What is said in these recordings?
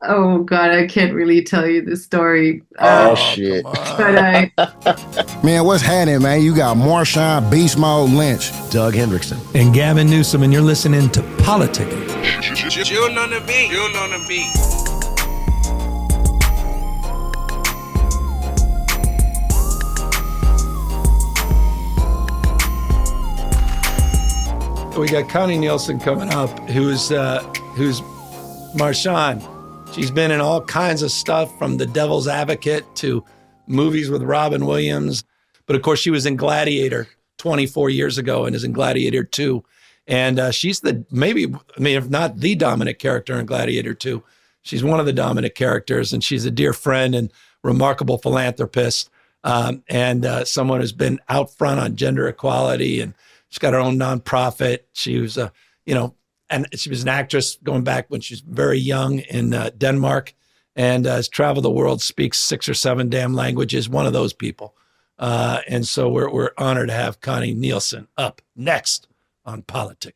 Oh God, I can't really tell you the story. Oh, Shit. come But on. I, Man, what's happening, man? You got Marshawn Beast Mode Lynch. Doug Hendrickson. And Gavin Newsom, and you're listening to Politickin. June on the beat. June on the beat. We got Connie Nielsen coming up, who's Marshawn. She's been in all kinds of stuff, from The Devil's Advocate to movies with Robin Williams. But of course, she was in Gladiator 24 years ago and is in Gladiator II. And she's if not the dominant character in Gladiator II, she's one of the dominant characters. And she's a dear friend and remarkable philanthropist, and someone who's been out front on gender equality. And she's got her own nonprofit. She was and she was an actress going back when she was very young in Denmark, and has traveled the world, speaks 6 or 7 damn languages, one of those people. And so we're honored to have Connie Nielsen up next on Politickin.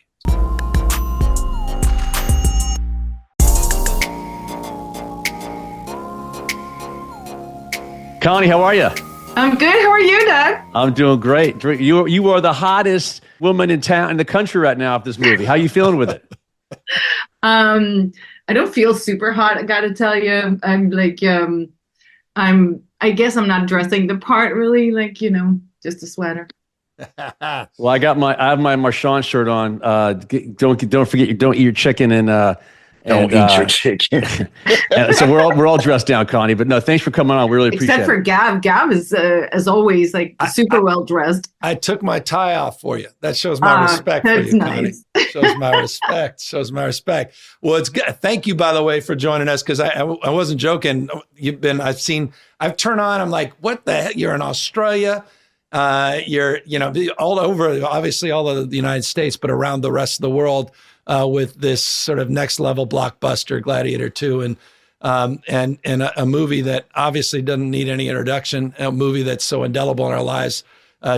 Connie, how are you? I'm good. How are you, Doug? I'm doing great. You are the hottest woman in town, in the country right now of this movie. How you feeling with it? I don't feel super hot, I gotta tell you. I guess I'm not dressing the part really, just a sweater. Well, I have my Marshawn shirt on. Don't forget, don't eat your chicken and Don't eat your chicken. and so we're all dressed down, Connie. But no, thanks for coming on. We really appreciate Except for it. Gav. Gav is, as always, super well dressed. I took my tie off for you. That shows my respect for that's you, nice. Connie. Shows my respect. Shows my respect. Well, it's good. Thank you, by the way, for joining us, because I wasn't joking. I've turned on. I'm like, what the heck? You're in Australia. You're all over, obviously all over the United States, but around the rest of the world, with this sort of next level blockbuster, Gladiator II, and a movie that obviously doesn't need any introduction, a movie that's so indelible in our lives,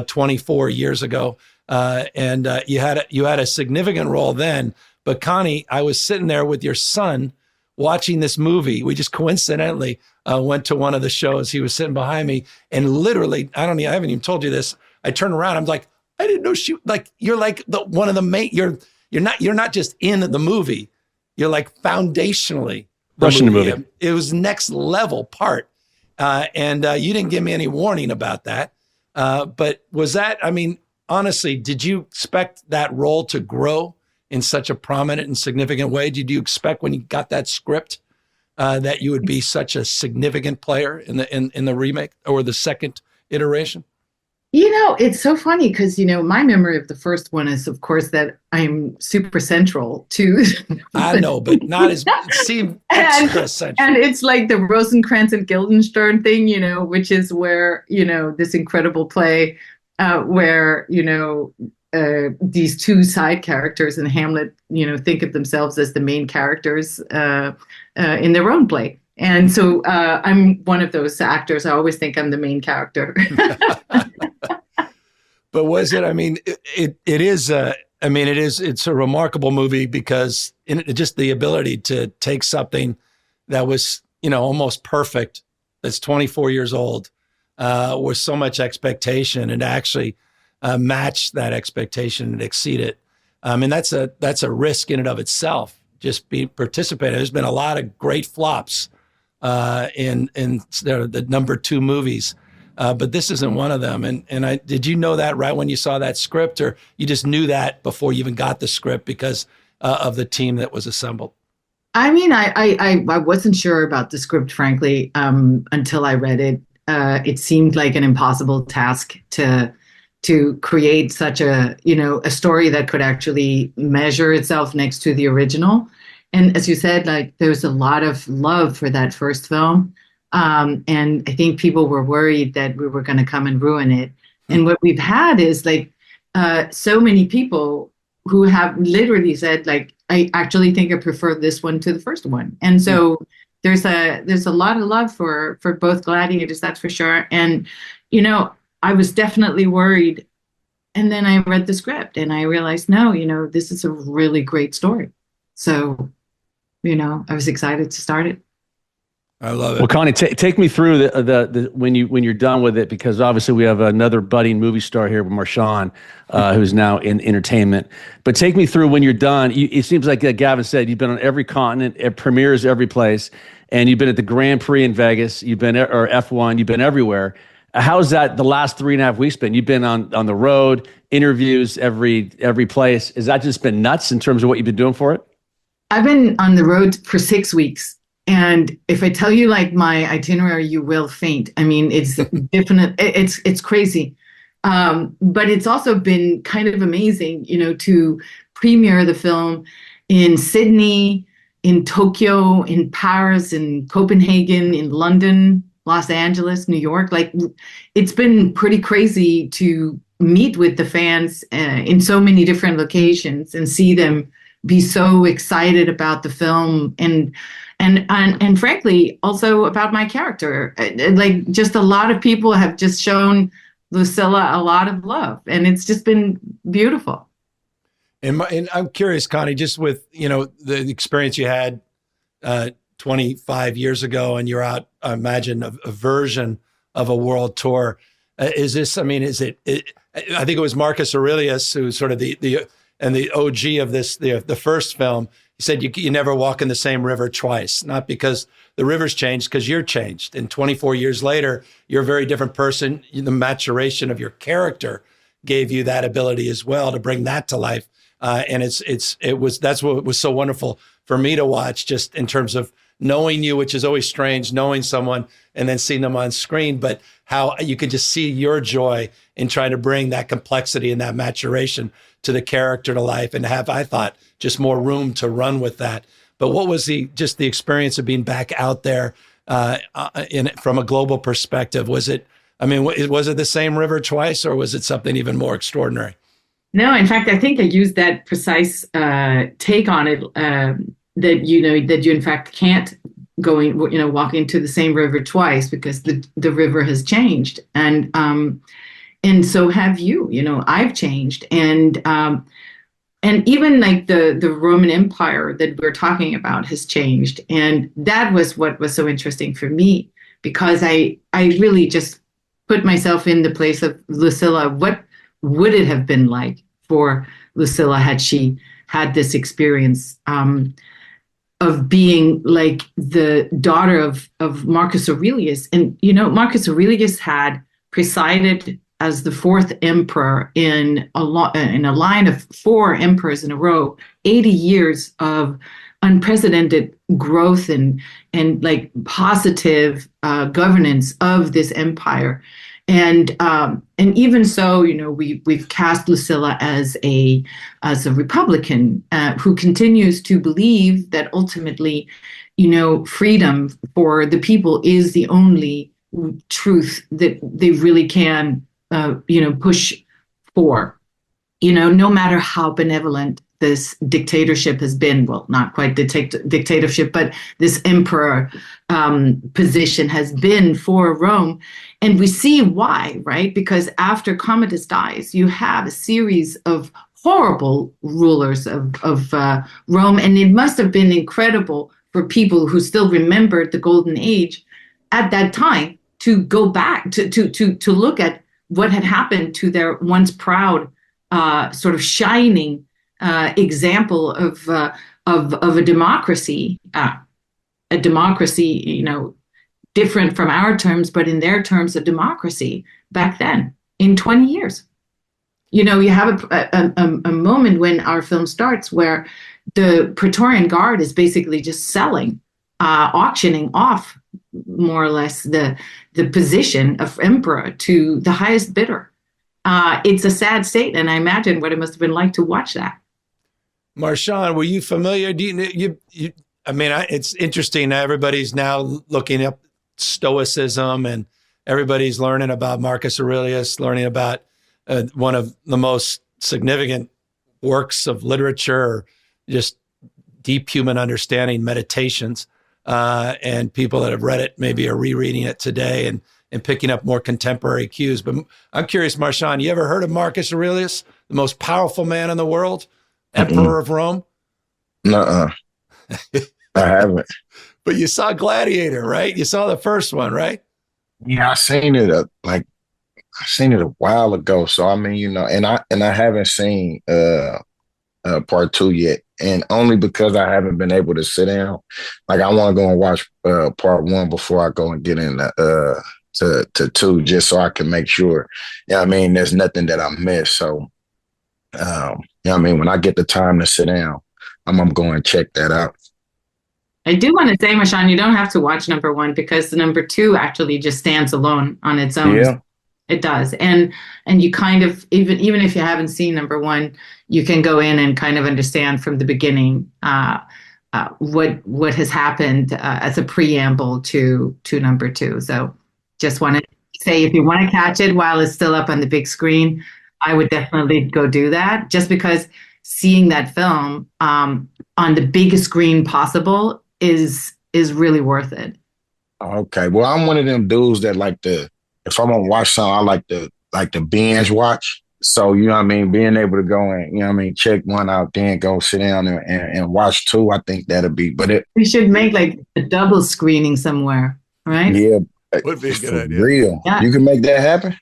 24 years ago. And you had a significant role then. But Connie, I was sitting there with your son watching this movie. We just coincidentally went to one of the shows. He was sitting behind me, and literally, I haven't even told you this. I turned around. I'm like, I didn't know you're like one of the main. You're not just in the movie. You're like foundationally Rushing the movie. It was next level part, and you didn't give me any warning about that. But was that? I mean, honestly, did you expect that role to grow in such a prominent and significant way? Did you expect when you got that script that you would be such a significant player in the remake or the second iteration? It's so funny because, my memory of the first one is, of course, that I'm super central to. I know, but not as seem extra central. And it's like the Rosencrantz and Guildenstern thing, which is where, this incredible play where, these two side characters in Hamlet, think of themselves as the main characters in their own play. And so I'm one of those actors. I always think I'm the main character. But was it? I mean, it's a remarkable movie because just the ability to take something that was, almost perfect, that's 24 years old, with so much expectation, and actually match that expectation and exceed it. And that's a risk in and of itself. Just be participating. There's been a lot of great flops in the number 2 movies. But this isn't one of them. And did you know that right when you saw that script, or you just knew that before you even got the script because of the team that was assembled? I mean, I wasn't sure about the script, frankly, until I read it. It seemed like an impossible task to create such a story that could actually measure itself next to the original. And as you said, there was a lot of love for that first film. And I think people were worried that we were going to come and ruin it. And what we've had is so many people who have literally said, I actually think I prefer this one to the first one. And so there's a lot of love for both Gladiators, that's for sure. And, I was definitely worried. And then I read the script and I realized, no, this is a really great story. So, I was excited to start it. I love it. Well, Connie, take me through the when you're done with it, because obviously we have another budding movie star here with Marshawn, who's now in entertainment. But take me through when you're done. It seems like Gavin said, you've been on every continent, it premieres every place, and you've been at the Grand Prix in Vegas. You've been or F1. You've been everywhere. How's that the last 3.5 weeks been? You've been on the road, interviews every place. Has that just been nuts in terms of what you've been doing for it? I've been on the road for 6 weeks. And if I tell you like my itinerary, you will faint. I mean, it's definite. It's crazy. But it's also been kind of amazing, to premiere the film in Sydney, in Tokyo, in Paris, in Copenhagen, in London, Los Angeles, New York. Like, it's been pretty crazy to meet with the fans in so many different locations and see them be so excited about the film and frankly also about my character. Like, just a lot of people have just shown Lucilla a lot of love, and it's just been beautiful. And I'm curious, Connie, just with the experience you had 25 years ago, and you're out, I imagine, a version of a world tour. Is this? I mean, is it? I think it was Marcus Aurelius who's sort of the OG of this, the first film. He said you never walk in the same river twice, not because the river's changed, because you're changed. And 24 years later, you're a very different person. The maturation of your character gave you that ability as well to bring that to life. And that's what was so wonderful for me to watch, just in terms of knowing you, which is always strange, knowing someone and then seeing them on screen, but how you can just see your joy in trying to bring that complexity and that maturation to the character to life, and have, I thought, just more room to run with that. But what was the experience of being back out there from a global perspective? Was it the same river twice, or was it something even more extraordinary? No, in fact, I think I used that precise take on it, that you in fact can't walk into the same river twice, because the river has changed, and so have you. I've changed, and even like the Roman Empire that we're talking about has changed, and that was what was so interesting for me, because I really just put myself in the place of Lucilla. What would it have been like for Lucilla had she had this experience of being like the daughter of Marcus Aurelius? And Marcus Aurelius had presided as the fourth emperor in a line of four emperors in a row, 80 years of unprecedented growth and like positive governance of this empire. And even so, we've cast Lucilla as a Republican who continues to believe that ultimately, freedom for the people is the only truth that they really can, push for. No matter how benevolent this dictatorship has been, well, not quite dictatorship, but this emperor position has been for Rome. And we see why, right? Because after Commodus dies, you have a series of horrible rulers of Rome. And it must have been incredible for people who still remembered the Golden Age at that time to go back to look at what had happened to their once proud, sort of shining example of a democracy, different from our terms, but in their terms, a democracy back then in 20 years. You have a moment when our film starts where the Praetorian Guard is basically just selling, auctioning off more or less the position of emperor to the highest bidder. It's a sad state, and I imagine what it must have been like to watch that. Marshawn, were you familiar? It's interesting. Everybody's now looking up Stoicism, and everybody's learning about Marcus Aurelius, learning about one of the most significant works of literature, just deep human understanding, Meditations. And people that have read it maybe are rereading it today and picking up more contemporary cues. But I'm curious, Marshawn, you ever heard of Marcus Aurelius, the most powerful man in the world, emperor of Rome? Nuh-uh. I haven't. But you saw Gladiator, right? You saw the first one, right? Yeah, I seen it I seen it a while ago. So I mean, and I haven't seen part 2 yet, and only because I haven't been able to sit down. Like I want to go and watch part 1 before I go and get into to 2, just so I can make sure. I mean, there's nothing that I missed. So, I mean, when I get the time to sit down, I'm going to check that out. I do want to say, Marshawn, you don't have to watch number 1 because the number 2 actually just stands alone on its own. Yeah. It does. And you kind of, even if you haven't seen number 1, you can go in and kind of understand from the beginning what has happened as a preamble to number 2. So just want to say, if you want to catch it while it's still up on the big screen, I would definitely go do that, just because seeing that film on the biggest screen possible is really worth it. Okay. Well, I'm one of them dudes that if I'm gonna watch something, I like to binge watch. So, you know what I mean? Being able to go and, you know what I mean, check one out, then go sit down and watch 2, I think that'll be, we should make like a double screening somewhere, right? Yeah. Would be a good idea. Real. Yeah. You can make that happen?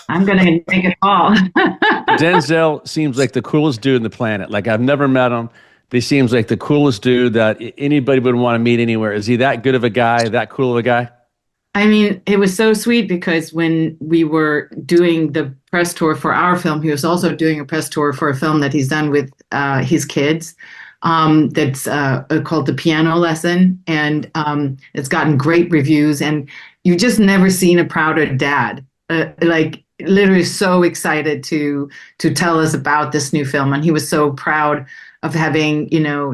I'm going to make a call. Denzel seems like the coolest dude on the planet. Like, I've never met him. But he seems like the coolest dude that anybody would want to meet anywhere. Is he that good of a guy, that cool of a guy? I mean, it was so sweet because when we were doing the press tour for our film, he was also doing a press tour for a film that he's done with his kids that's called The Piano Lesson. And it's gotten great reviews. And you've just never seen a prouder dad. Like, literally so excited to tell us about this new film. And he was so proud of having,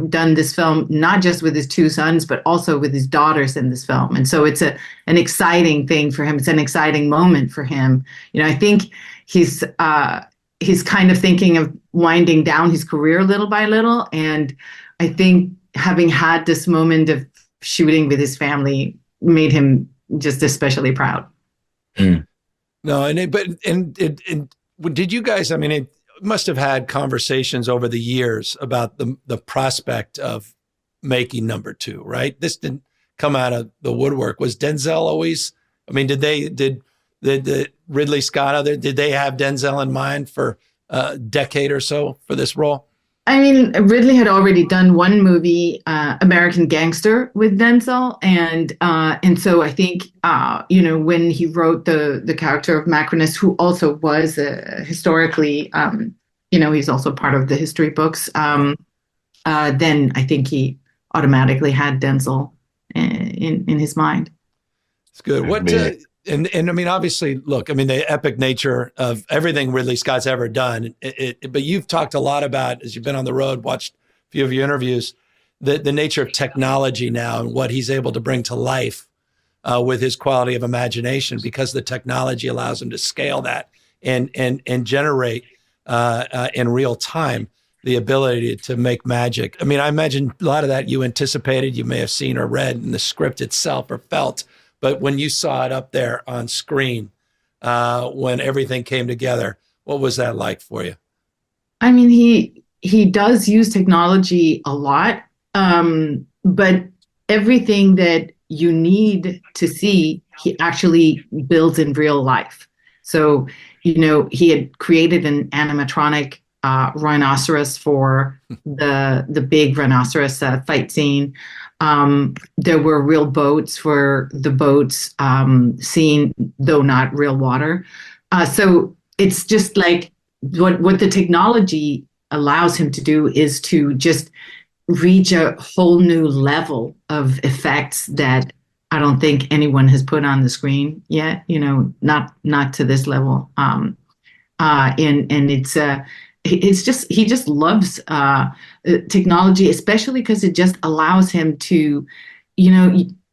done this film, not just with his 2 sons, but also with his daughters in this film. And so it's an exciting thing for him. It's an exciting moment for him. I think he's kind of thinking of winding down his career little by little. And I think having had this moment of shooting with his family made him just especially proud. Mm. No, did you guys, I mean, it must have had conversations over the years about the prospect of making number 2, right? This didn't come out of the woodwork. Was Denzel always, I mean, did Ridley Scott, did they have Denzel in mind for a decade or so for this role? I mean, Ridley had already done one movie, American Gangster, with Denzel, and so I think when he wrote the character of Macronus, who also was historically, he's also part of the history books. Then I think he automatically had Denzel in his mind. It's good. And I mean, obviously, look, I mean, the epic nature of everything Ridley Scott's ever done. But you've talked a lot about, as you've been on the road, watched a few of your interviews, the nature of technology now and what he's able to bring to life with his quality of imagination, because the technology allows him to scale that and generate in real time the ability to make magic. I mean, I imagine a lot of that you anticipated, you may have seen or read in the script itself or felt. But when you saw it up there on screen, when everything came together, what was that like for you? I mean, he does use technology a lot, but everything that you need to see, he actually builds in real life. So, he had created an animatronic rhinoceros for the big rhinoceros fight scene. There were real boats for the boats scene, though not real water. So it's just like what the technology allows him to do is to just reach a whole new level of effects that I don't think anyone has put on the screen yet. Not to this level. And it's just, he just loves technology, especially because it just allows him to,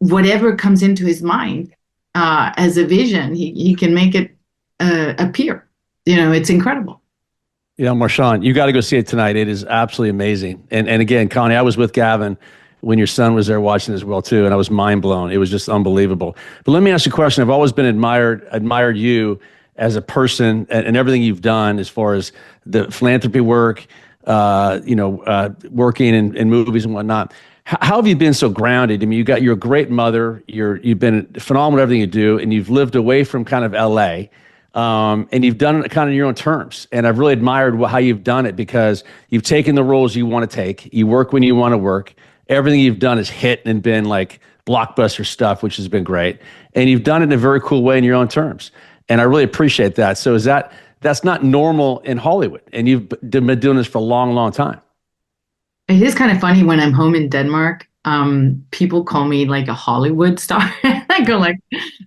whatever comes into his mind as a vision, he can make it appear. It's incredible. Marshawn, you got to go see it tonight. It is absolutely amazing. And again, Connie, I was with Gavin when your son was there watching as well too, and I was mind blown. It was just unbelievable. But let me ask you a question. I've always been admired you as a person and everything you've done as far as the philanthropy work, working in movies and whatnot. How have you been so grounded? I mean, you're a great mother. You've been phenomenal at everything you do, and you've lived away from kind of LA, and you've done it kind of on your own terms. And I've really admired how you've done it, because you've taken the roles you want to take. You work when you want to work. Everything you've done is hit and been like blockbuster stuff, which has been great. And you've done it in a very cool way in your own terms. And I really appreciate that. So that's not normal in Hollywood, and you've been doing this for a long, long time. It is kind of funny when I'm home in Denmark. People call me like a Hollywood star. I go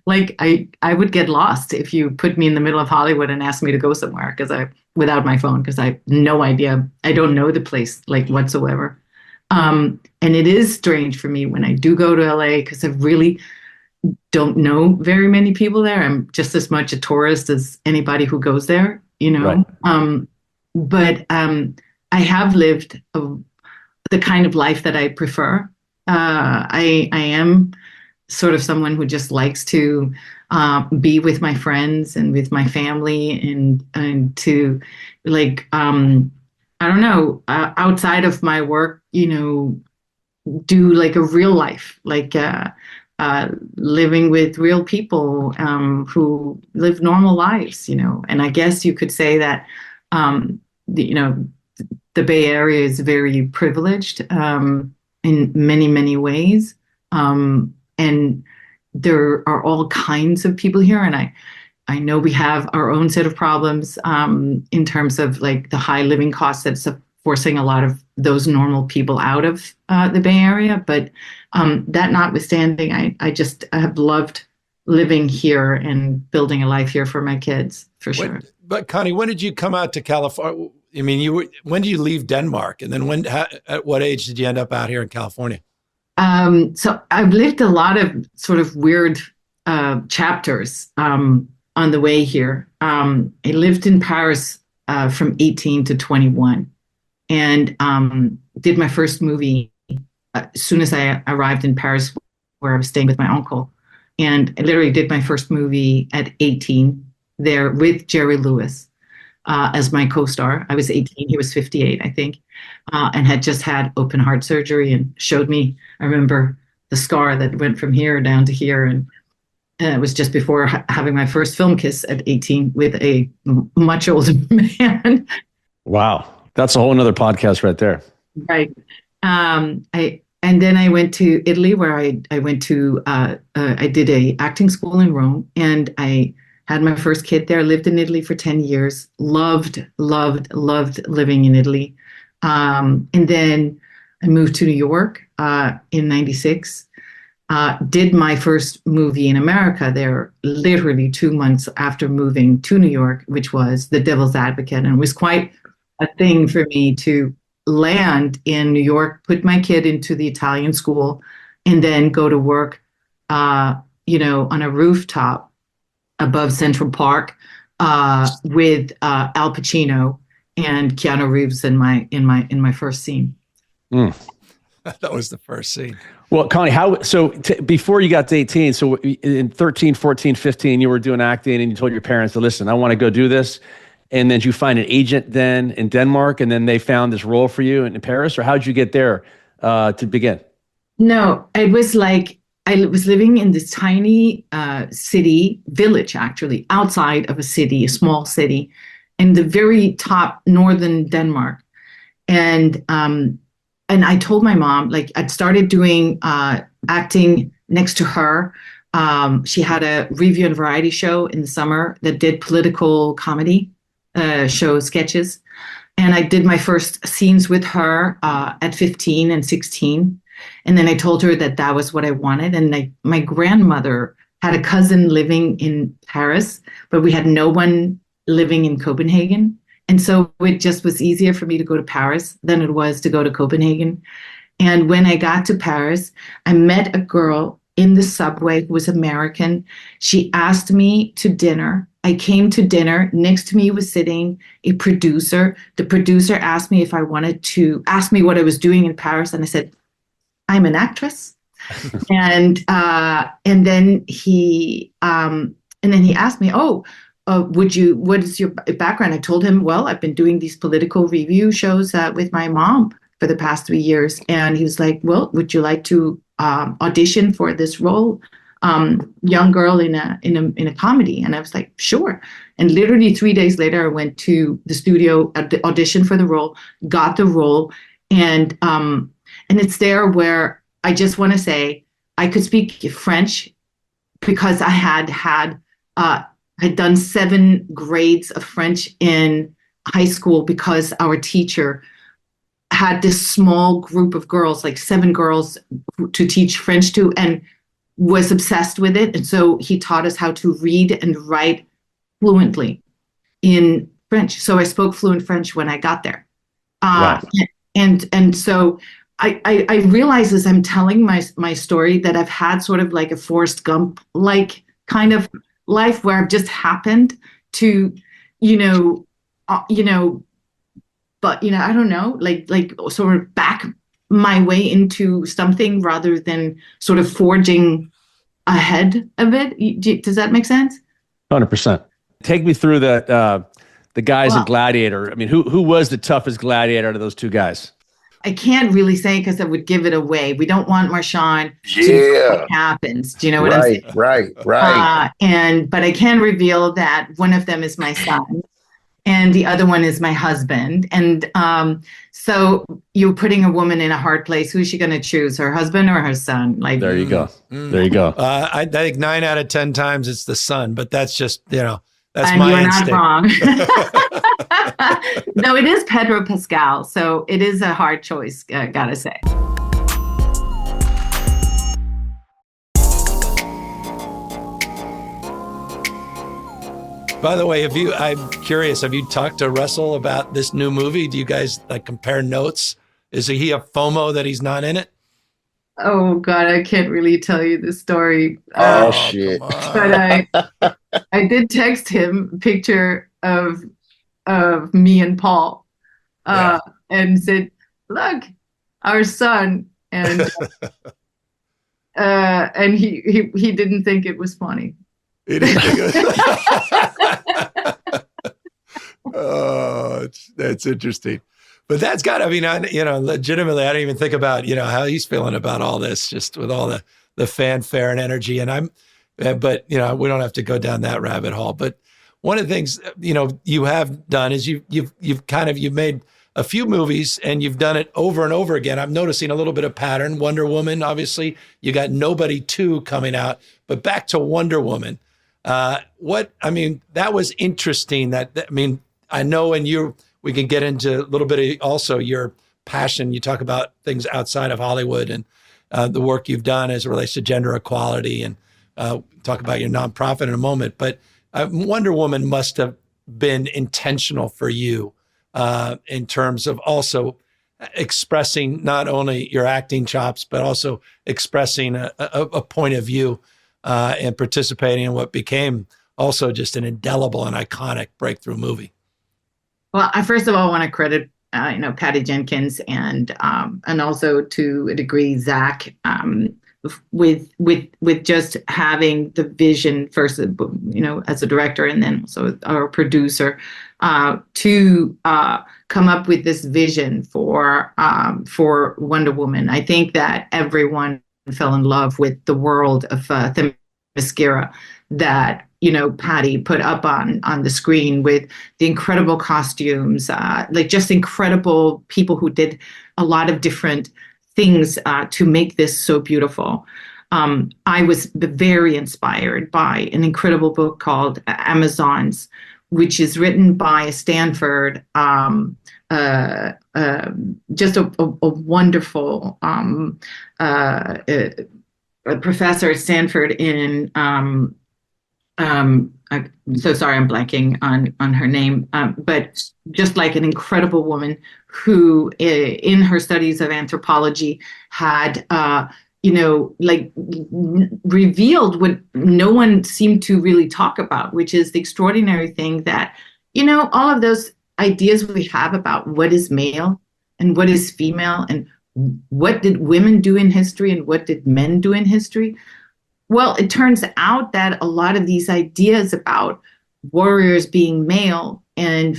like I would get lost if you put me in the middle of Hollywood and asked me to go somewhere without my phone, because I have no idea. I don't know the place like whatsoever. And it is strange for me when I do go to LA, because I really don't know very many people there. I'm just as much a tourist as anybody who goes there, you know. Right. But I have lived the kind of life that I prefer. I am sort of someone who just likes to be with my friends and with my family, and to like I don't know, outside of my work, you know, do like a real life, like living with real people who live normal lives, you know. And I guess you could say that you know, the Bay Area is very privileged in many, many ways. And there are all kinds of people here. And I know we have our own set of problems in terms of like the high living costs that's forcing a lot of those normal people out of the Bay Area. But that notwithstanding, I have loved living here and building a life here for my kids, for sure. But Connie, when did you come out to California? I mean, when did you leave Denmark? And then at what age did you end up out here in California? So I've lived a lot of sort of weird chapters on the way here. I lived in Paris from 18 to 21, and did my first movie as soon as I arrived in Paris, where I was staying with my uncle. And I literally did my first movie at 18 there with Jerry Lewis as my co-star. I was 18, he was 58, I think, and had just had open heart surgery, and showed me, I remember the scar that went from here down to here. And it was just before having my first film kiss at 18 with a much older man. Wow. That's a whole nother podcast right there. Right. And then I went to Italy, where I went to, I did a acting school in Rome, and I had my first kid there, lived in Italy for 10 years, loved living in Italy. And then I moved to New York in 96, did my first movie in America there literally 2 months after moving to New York, which was The Devil's Advocate. And it was quite a thing for me to land in New York, put my kid into the Italian school, and then go to work, you know, on a rooftop above Central Park with Al Pacino and Keanu Reeves in my first scene. Mm. That was the first scene. Well, Connie, before you got to 18, so in 13, 14, 15, you were doing acting, and you told your parents to listen, I want to go do this. And then did you find an agent then in Denmark, and then they found this role for you in Paris, or how did you get there to begin? No, it was like, I was living in this tiny village, actually, outside of a city, a small city, in the very top northern Denmark. And I told my mom, like, I'd started doing acting next to her. She had a review and variety show in the summer that did political comedy sketches. And I did my first scenes with her at 15 and 16. And then I told her that was what I wanted. And my grandmother had a cousin living in Paris, but we had no one living in Copenhagen. And so it just was easier for me to go to Paris than it was to go to Copenhagen. And when I got to Paris, I met a girl in the subway who was American. She asked me to dinner. I came to dinner. Next to me was sitting a producer. The producer asked me asked me what I was doing in Paris. And I said, I'm an actress. and then he asked me, what is your background? I told him, well, I've been doing these political review shows with my mom for the past 3 years. And he was like, well, would you like to audition for this role? Young girl in a comedy. And I was like, sure. And literally 3 days later, I went to the studio at the audition for the role, got the role. And it's there where I just want to say I could speak French because I had done 7 grades of French in high school because our teacher had this small group of girls, like 7 girls to teach French to, and was obsessed with it. And so he taught us how to read and write fluently in French. So I spoke fluent French when I got there. Wow. And so I realize as I'm telling my story that I've had sort of like a Forrest Gump like kind of life where I've just happened to, but I don't know, like sort of back my way into something rather than sort of forging ahead of it. Does that make sense? 100%. Take me through the guys in Gladiator. I mean, who was the toughest gladiator out of those 2 guys? I can't really say because that would give it away. We don't want Marshawn to know what happens. Do you know what I'm saying? Right. But I can reveal that one of them is my son and the other one is my husband. And so you're putting a woman in a hard place. Who's she going to choose, her husband or her son? Like, there you go. There you go. I think 9 out of 10 times it's the son, but that's just, that's and my you're instinct. not wrong. No, it is Pedro Pascal. So it is a hard choice, gotta say. By the way, I'm curious, have you talked to Russell about this new movie? Do you guys like compare notes? Is he a FOMO that he's not in it? Oh God, I can't really tell you the story. Shit. But I did text him a picture of me and Paul, and said, "Look, our son," and he didn't think it was funny. He didn't think it was Oh, that's interesting. But that's got, legitimately, I don't even think about, how he's feeling about all this, just with all the fanfare and energy. And but we don't have to go down that rabbit hole. But one of the things, you have done is you've made a few movies and you've done it over and over again. I'm noticing a little bit of pattern. Wonder Woman, obviously, you got Nobody 2 coming out, but back to Wonder Woman. That was interesting. I know, and we can get into a little bit of also your passion. You talk about things outside of Hollywood and the work you've done as it relates to gender equality, and talk about your nonprofit in a moment. But Wonder Woman must have been intentional for you in terms of also expressing not only your acting chops, but also expressing a point of view and participating in what became also just an indelible and iconic breakthrough movie. Well, I first of all want to credit, Patty Jenkins and also to a degree Zach, with just having the vision first, as a director, and then also our producer, to come up with this vision for Wonder Woman. I think that everyone fell in love with the world of Themyscira that Patty put up on the screen, with the incredible costumes, just incredible people who did a lot of different things to make this so beautiful. I was very inspired by an incredible book called Amazons, which is written by a Stanford, just a wonderful professor at Stanford in I'm so sorry, I'm blanking on her name, but just like an incredible woman who, in her studies of anthropology, had, revealed what no one seemed to really talk about, which is the extraordinary thing that, all of those ideas we have about what is male and what is female and what did women do in history and what did men do in history. Well, it turns out that a lot of these ideas about warriors being male and,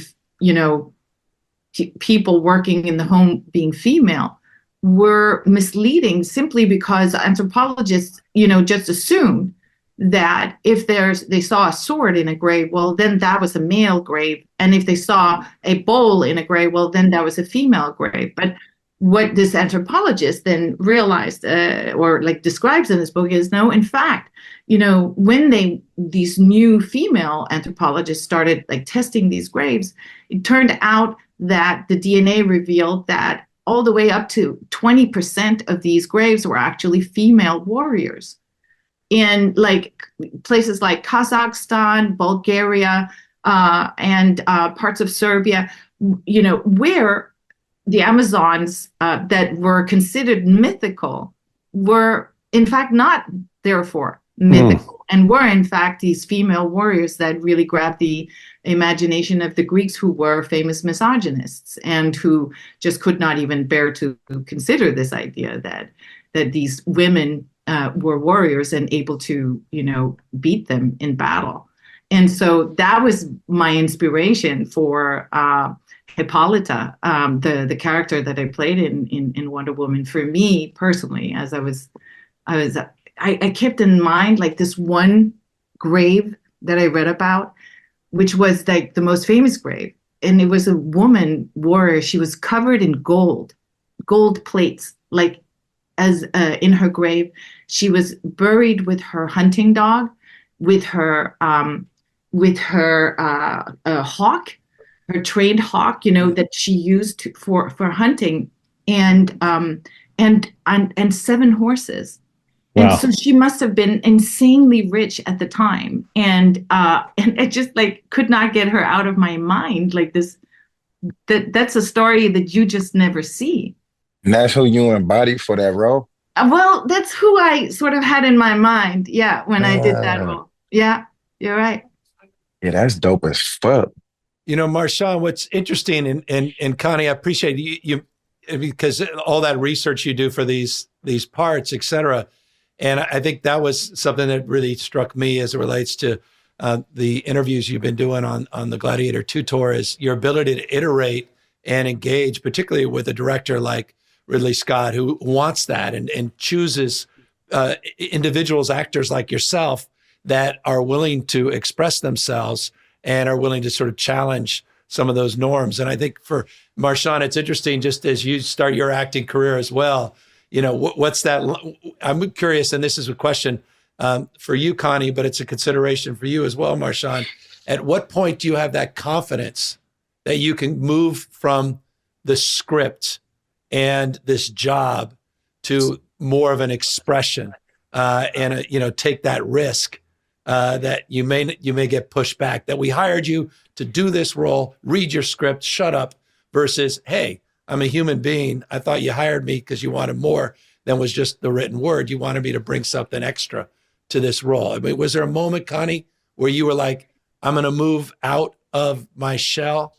people working in the home being female were misleading simply because anthropologists, just assumed that if they saw a sword in a grave, well, then that was a male grave. And if they saw a bowl in a grave, well, then that was a female grave. But what this anthropologist then realized or like describes in this book is no, in fact, when these new female anthropologists started like testing these graves, it turned out that the DNA revealed that all the way up to 20% of these graves were actually female warriors. In like places like Kazakhstan, Bulgaria, and parts of Serbia, where the Amazons that were considered mythical were in fact not therefore mythical, and were in fact these female warriors that really grabbed the imagination of the Greeks, who were famous misogynists and who just could not even bear to consider this idea that these women were warriors and able to, beat them in battle. And so that was my inspiration for Hippolyta, the character that I played in Wonder Woman. For me personally, as I kept in mind like this one grave that I read about, which was like the most famous grave. And it was a woman warrior. She was covered in gold plates, like as in her grave. She was buried with her hunting dog, with her hawk, her trained hawk, that she used for hunting, and 7 horses. Wow. And so she must have been insanely rich at the time, and it just like could not get her out of my mind. Like this, that's a story that you just never see. And that's who you embodied for that role? Well, that's who I sort of had in my mind. Yeah, when I did that role. Yeah, you're right. Yeah, that's dope as fuck. Marshawn, what's interesting, and Connie, I appreciate you because all that research you do for these parts, et cetera. And I think that was something that really struck me as it relates to the interviews you've been doing on the Gladiator II tour, is your ability to iterate and engage, particularly with a director like Ridley Scott, who wants that and chooses individuals, actors like yourself, that are willing to express themselves and are willing to sort of challenge some of those norms. And I think for Marshawn, it's interesting, just as you start your acting career as well, what's that? I'm curious, and this is a question for you, Connie, but it's a consideration for you as well, Marshawn. At what point do you have that confidence that you can move from the script and this job to more of an expression and take that risk that you may get pushed back, that we hired you to do this role, read your script, shut up, versus, hey, I'm a human being. I thought you hired me because you wanted more than was just the written word. You wanted me to bring something extra to this role. I mean, was there a moment, Connie, where you were like, I'm going to move out of my shell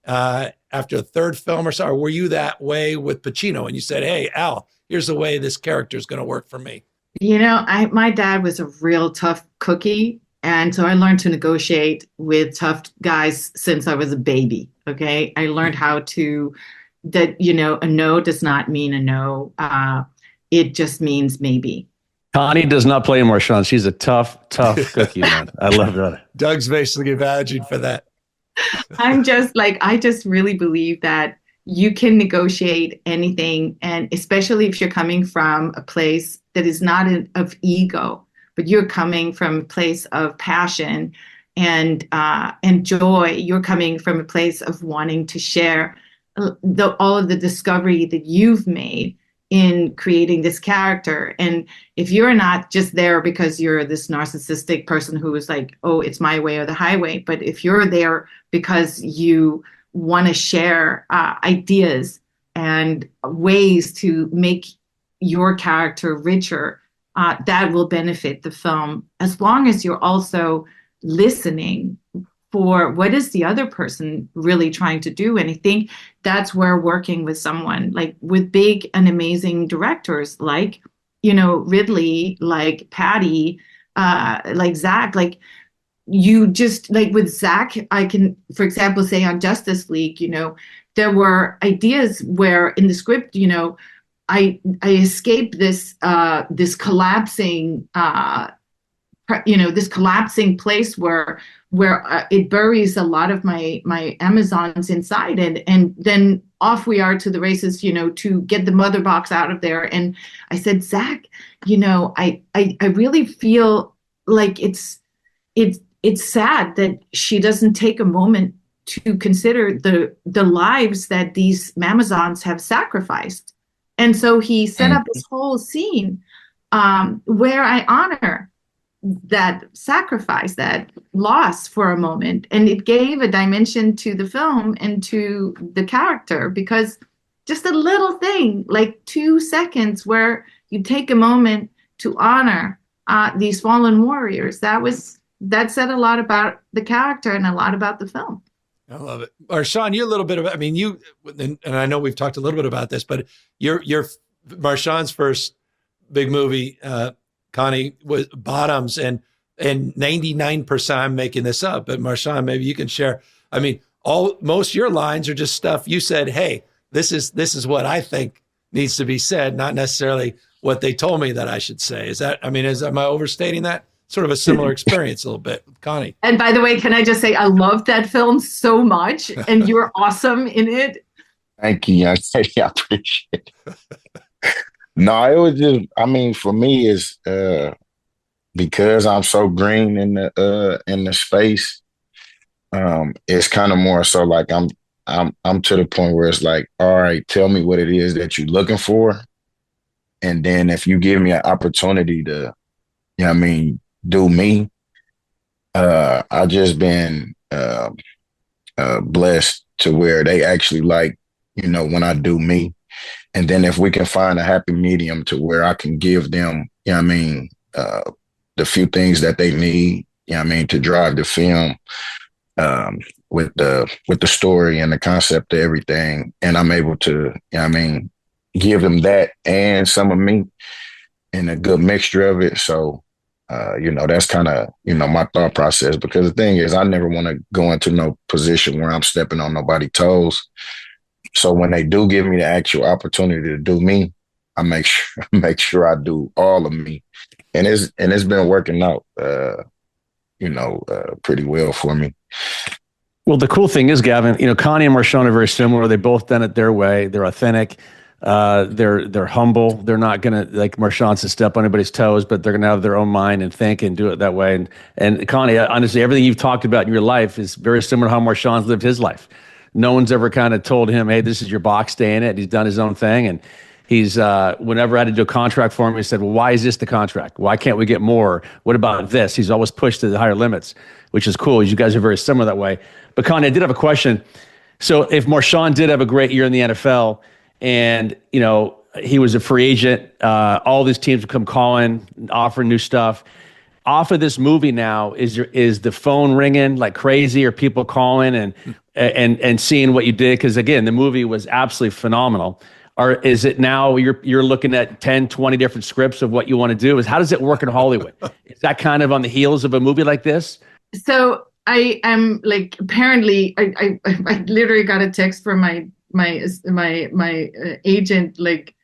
after the third film or so? Or were you that way with Pacino and you said, hey, Al, here's the way this character is going to work for me? My dad was a real tough cookie. And so I learned to negotiate with tough guys since I was a baby. Okay. I learned that a no does not mean a no. It just means maybe. Connie does not play Marshawn. She's a tough cookie, man. I love that. Doug's basically vouching for that. I just really believe that you can negotiate anything. And especially if you're coming from a place that is not of ego, but you're coming from a place of passion and joy. You're coming from a place of wanting to share all of the discovery that you've made in creating this character. And if you're not just there because you're this narcissistic person who is like, oh, it's my way or the highway, but if you're there because you want to share ideas and ways to make your character richer, that will benefit the film, as long as you're also listening for what is the other person really trying to do. And I think that's where working with someone like with big and amazing directors like, Ridley, like Patty, like Zach, like you just like with Zach, I can, for example, say on Justice League, there were ideas where in the script, I escaped this this collapsing this collapsing place where it buries a lot of my Amazons inside, and then off we are to the races, to get the mother box out of there. And I said, Zach, I really feel like it's sad that she doesn't take a moment to consider the lives that these Amazons have sacrificed. And so he set up this whole scene where I honor that sacrifice, that loss for a moment. And it gave a dimension to the film and to the character, because just a little thing, like 2 seconds where you take a moment to honor these fallen warriors, that said a lot about the character and a lot about the film. I love it. Marshawn, you're a little bit of, you, and I know we've talked a little bit about this, but your Marshawn's first big movie, Connie, was Bottoms, and 99%, I'm making this up, but Marshawn, maybe you can share. Most of your lines are just stuff you said, hey, this is what I think needs to be said, not necessarily what they told me that I should say. Am I overstating that? Sort of a similar experience a little bit with Connie. And by the way, can I just say, I love that film so much, and you're awesome in it. Thank you. I appreciate it. No, it was just, for me, it's because I'm so green in the space. It's kind of more so like I'm to the point where it's like, all right, tell me what it is that you're looking for, and then if you give me an opportunity to, do me. I just been blessed to where they actually like, when I do me. And then if we can find a happy medium to where I can give them, the few things that they need, to drive the film with the story and the concept of everything. And I'm able to, give them that and some of me and a good mixture of it. So, that's kind of, my thought process, because the thing is, I never want to go into no position where I'm stepping on nobody's toes. So when they do give me the actual opportunity to do me, I make sure I do all of me. And it's been working out, pretty well for me. Well, the cool thing is, Gavin, Connie and Marshawn are very similar. They've both done it their way. They're authentic. They're humble. They're not going to, like Marshawn, to step on anybody's toes, but they're going to have their own mind and think and do it that way. And Connie, honestly, everything you've talked about in your life is very similar to how Marshawn's lived his life. No one's ever kind of told him, hey, this is your box, stay in it. He's done his own thing. And he's, whenever I had to do a contract for him, he said, well, why is this the contract? Why can't we get more? What about this? He's always pushed to the higher limits, which is cool. You guys are very similar that way. But Connie, I did have a question. So if Marshawn did have a great year in the NFL and, he was a free agent, all these teams would come calling, offering new stuff. Off of this movie now, is the phone ringing like crazy? Are people calling and seeing what you did? Because again, the movie was absolutely phenomenal. Or is it now you're looking at 10, 20 different scripts of what you want to do? How does it work in Hollywood? Is that kind of on the heels of a movie like this? So I am like, apparently I literally got a text from my agent like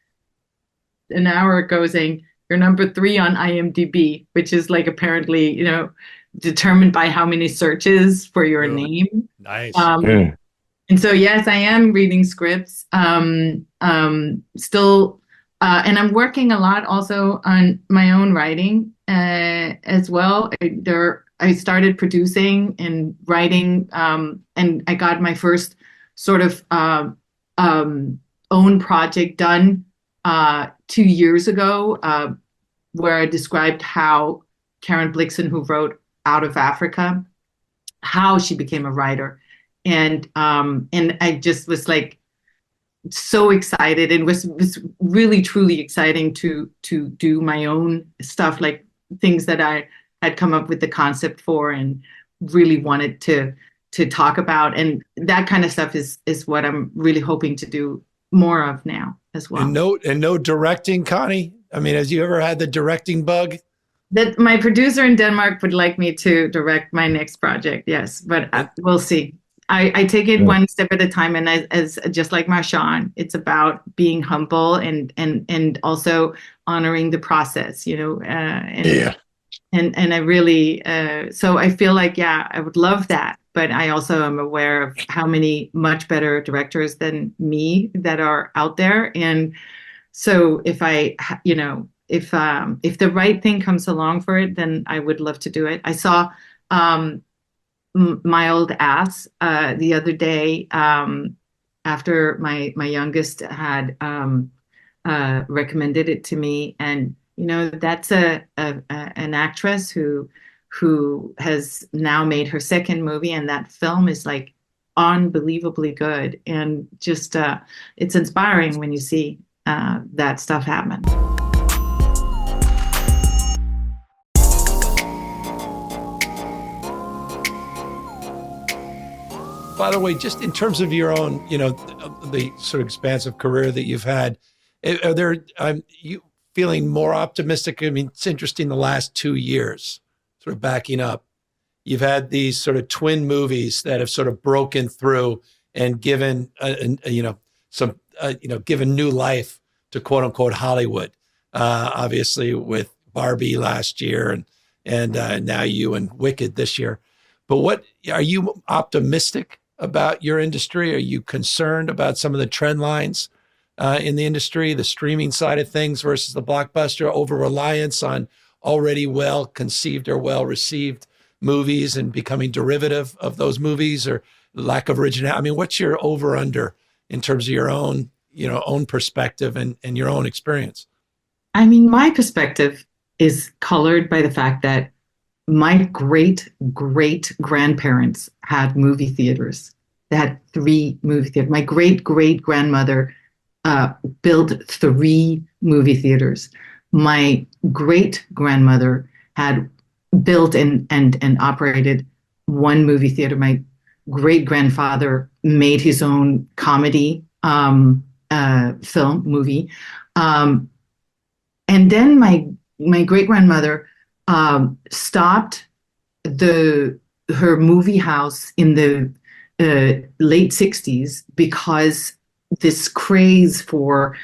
an hour ago saying, you're number 3 on IMDb, which is like apparently, determined by how many searches for your name. Nice. And so, yes, I am reading scripts still. And I'm working a lot also on my own writing as well. I started producing and writing, and I got my first sort of own project done 2 years ago, where I described how Karen Blixen, who wrote Out of Africa, how she became a writer. And I just was like so excited, and was really truly exciting to do my own stuff, like things that I had come up with the concept for and really wanted to talk about. And that kind of stuff is what I'm really hoping to do more of now as well. And no directing, Connie? Has you ever had the directing bug? That my producer in Denmark would like me to direct my next project, yes, but we'll see. I take it one step at a time, and as just like Marshawn, it's about being humble and also honoring the process, and I really so I feel like I would love that, but I also am aware of how many much better directors than me that are out there, and so if if the right thing comes along for it, then I would love to do it. I saw My Old Ass the other day after my youngest had recommended it to me, and that's an actress who has now made her second movie, and that film is like unbelievably good, and just it's inspiring when you see that stuff happen. By the way, just in terms of your own, the sort of expansive career that you've had, are there, you feeling more optimistic? I mean, it's interesting the last 2 years, sort of backing up, you've had these sort of twin movies that have sort of broken through and given, given new life to quote unquote Hollywood. Obviously with Barbie last year and now you and Wicked this year. But what are you optimistic about your industry? Are you concerned about some of the trend lines in the industry, the streaming side of things versus the blockbuster, over-reliance on already well-conceived or well-received movies and becoming derivative of those movies, or lack of originality? I mean, what's your over-under in terms of your own, own perspective and your own experience? I mean, my perspective is colored by the fact that my great-great-grandparents had movie theaters. They had 3 movie theaters. My great-great-grandmother built 3 movie theaters. My great-grandmother had built and operated 1 movie theater. My great-grandfather made his own comedy film movie. And then my great-grandmother stopped her movie house in the late 60s because this craze for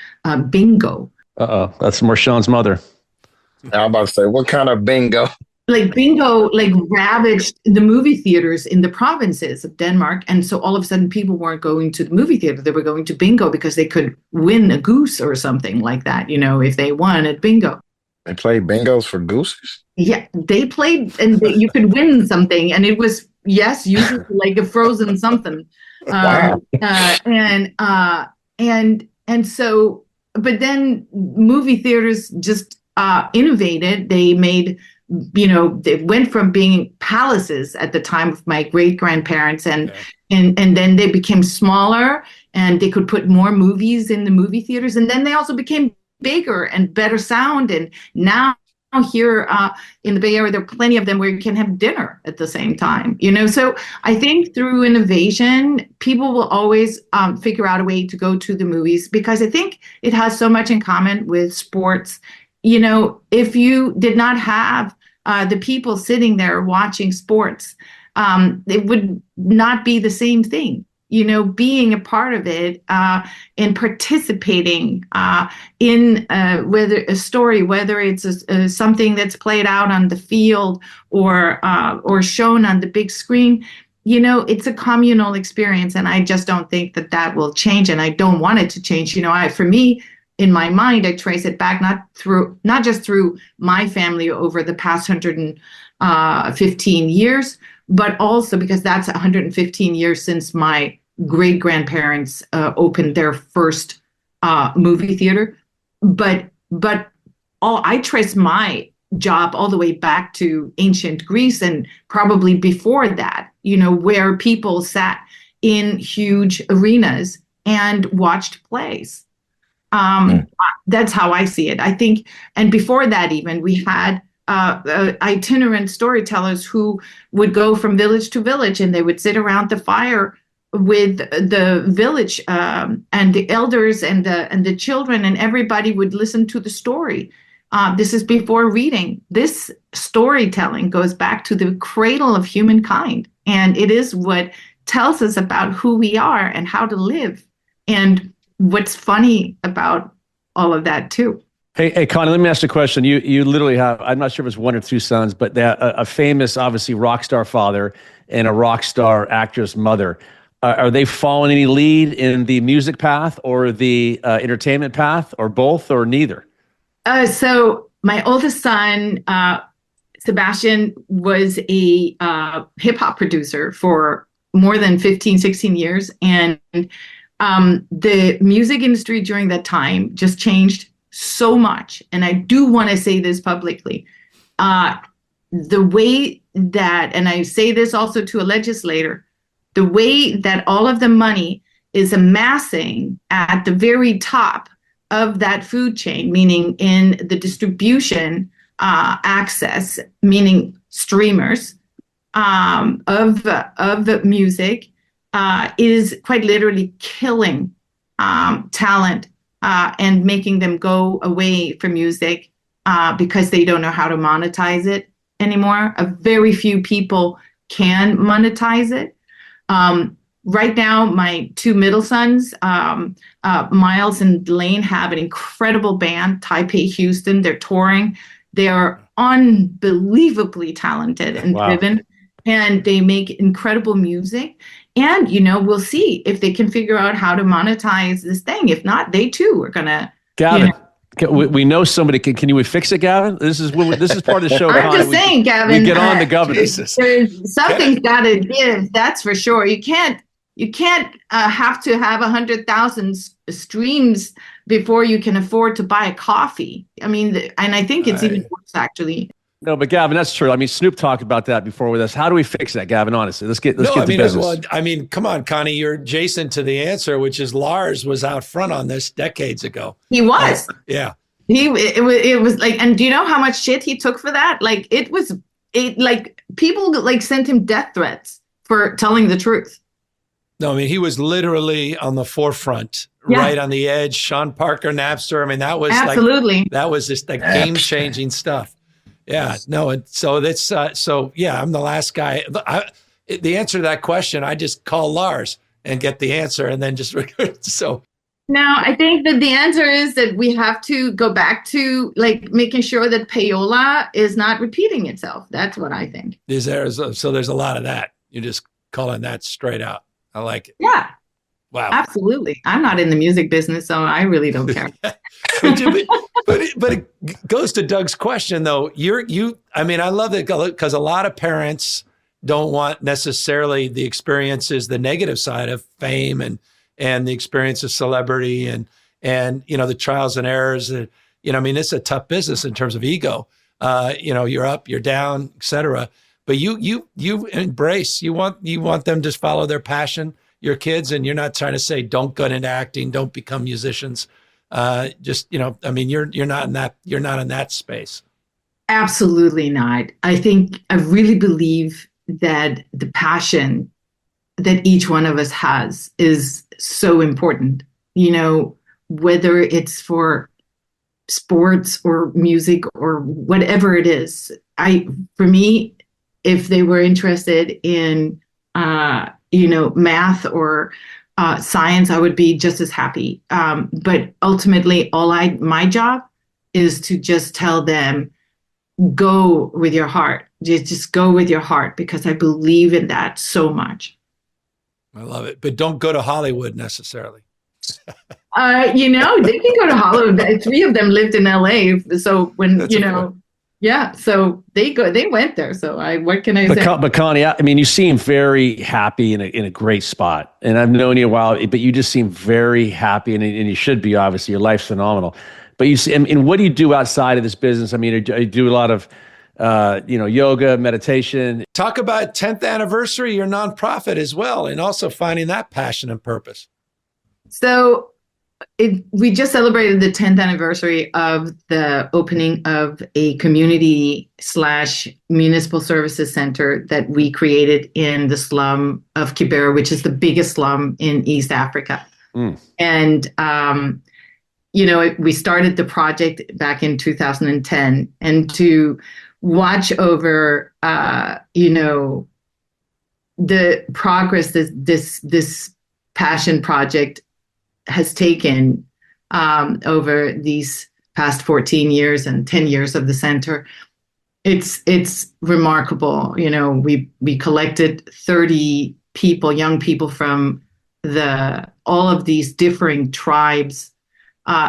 bingo. That's Marshawn's mother. I'm about to say, what kind of bingo? Like bingo, like ravaged the movie theaters in the provinces of Denmark. And so all of a sudden people weren't going to the movie theater. They were going to bingo because they could win a goose or something like that, if they won at bingo. They played bingos for gooses? Yeah, they played, and you could win something, and it was usually like a frozen something. Wow. And so, but then movie theaters just innovated. They made, they went from being palaces at the time of my great grandparents, and then they became smaller, and they could put more movies in the movie theaters, and then they also became bigger and better sound. And now here in the Bay Area, there are plenty of them where you can have dinner at the same time, So I think through innovation, people will always figure out a way to go to the movies, because I think it has so much in common with sports. If you did not have the people sitting there watching sports, it would not be the same thing. Being a part of it and participating in whether a story, whether it's something that's played out on the field or shown on the big screen, it's a communal experience, and I just don't think that will change, and I don't want it to change. For me, in my mind, I trace it back not just through my family over the past 115 years. But also because that's 115 years since my great-grandparents opened their first movie theater. But I trace my job all the way back to ancient Greece, and probably before that, where people sat in huge arenas and watched plays. That's how I see it. I think, and before that even, we had itinerant storytellers who would go from village to village, and they would sit around the fire with the village and the elders and the children, and everybody would listen to the story. This is before reading. This storytelling goes back to the cradle of humankind, and it is what tells us about who we are and how to live. And what's funny about all of that too. Hey, Connie, let me ask you a question. You literally have, I'm not sure if it's one or two sons, but a famous, obviously, rock star father and a rock star actress mother. Are they following any lead in the music path or the entertainment path, or both, or neither? So my oldest son, Sebastian, was a hip hop producer for more than 15, 16 years. And the music industry during that time just changed so much. And I do want to say this publicly. The way that, and I say this also to a legislator, the way that all of the money is amassing at the very top of that food chain, meaning in the distribution access, meaning streamers of the music, is quite literally killing talent and making them go away from music because they don't know how to monetize it anymore. A very few people can monetize it. Right now, my two middle sons, Miles and Lane, have an incredible band, Taipei Houston. They're touring. They are unbelievably talented and driven, and they make incredible music. And, we'll see if they can figure out how to monetize this thing. If not, they too are going to. Gavin, we know somebody. Can you fix it, Gavin? This is part of the show. I'm just saying, Gavin. We get on the governor. There's something's got to give. That's for sure. You can't have to have 100,000 streams before you can afford to buy a coffee. I mean, and I think it's even worse, actually. No, but Gavin, that's true. I mean, Snoop talked about that before with us. How do we fix that, Gavin? Honestly, let's get to business. Well, I mean, come on, Connie, you're adjacent to the answer, which is Lars was out front on this decades ago. He was. Yeah. It was like, and do you know how much shit he took for that? Like, people sent him death threats for telling the truth. No, I mean, he was literally on the forefront, right on the edge. Sean Parker, Napster. I mean, that was absolutely that was just like game-changing stuff. Yeah, no, and so that's I'm the last guy. The answer to that question, I just call Lars and get the answer, and then just so. Now, I think that the answer is that we have to go back to making sure that payola is not repeating itself. That's what I think. So there's a lot of that. You're just calling that straight out. I like it. Yeah. Wow. Absolutely. I'm not in the music business, so I really don't care. but it goes to Doug's question, though. I mean, I love that because a lot of parents don't want necessarily the experiences, the negative side of fame and the experience of celebrity and the trials and errors. I mean, it's a tough business in terms of ego. You're up, you're down, et cetera. But you embrace. You want them to follow their passion, your kids, and you're not trying to say don't go into acting, don't become musicians. I mean, you're not in that space. Absolutely not. I really believe that the passion that each one of us has is so important. Whether it's for sports or music or whatever it is. For me, if they were interested in math or science, I would be just as happy. But ultimately, my job is to just tell them, go with your heart. Just go with your heart, because I believe in that so much. I love it. But don't go to Hollywood necessarily. They can go to Hollywood. 3 of them lived in LA. So when, yeah, so they went there. So what can I say? But Connie, I mean, you seem very happy in a great spot, and I've known you a while, but you just seem very happy, and you should be. Obviously, your life's phenomenal. But you see, and what do you do outside of this business? I mean, you do a lot of, yoga, meditation. Talk about 10th anniversary, your nonprofit as well, and also finding that passion and purpose. So we just celebrated the 10th anniversary of the opening of a community/municipal services center that we created in the slum of Kibera, which is the biggest slum in East Africa. And, we started the project back in 2010, and to watch over, the progress that this passion project has taken over these past 14 years and 10 years of the center, it's remarkable. You know, we collected 30 people, young people from all of these differing tribes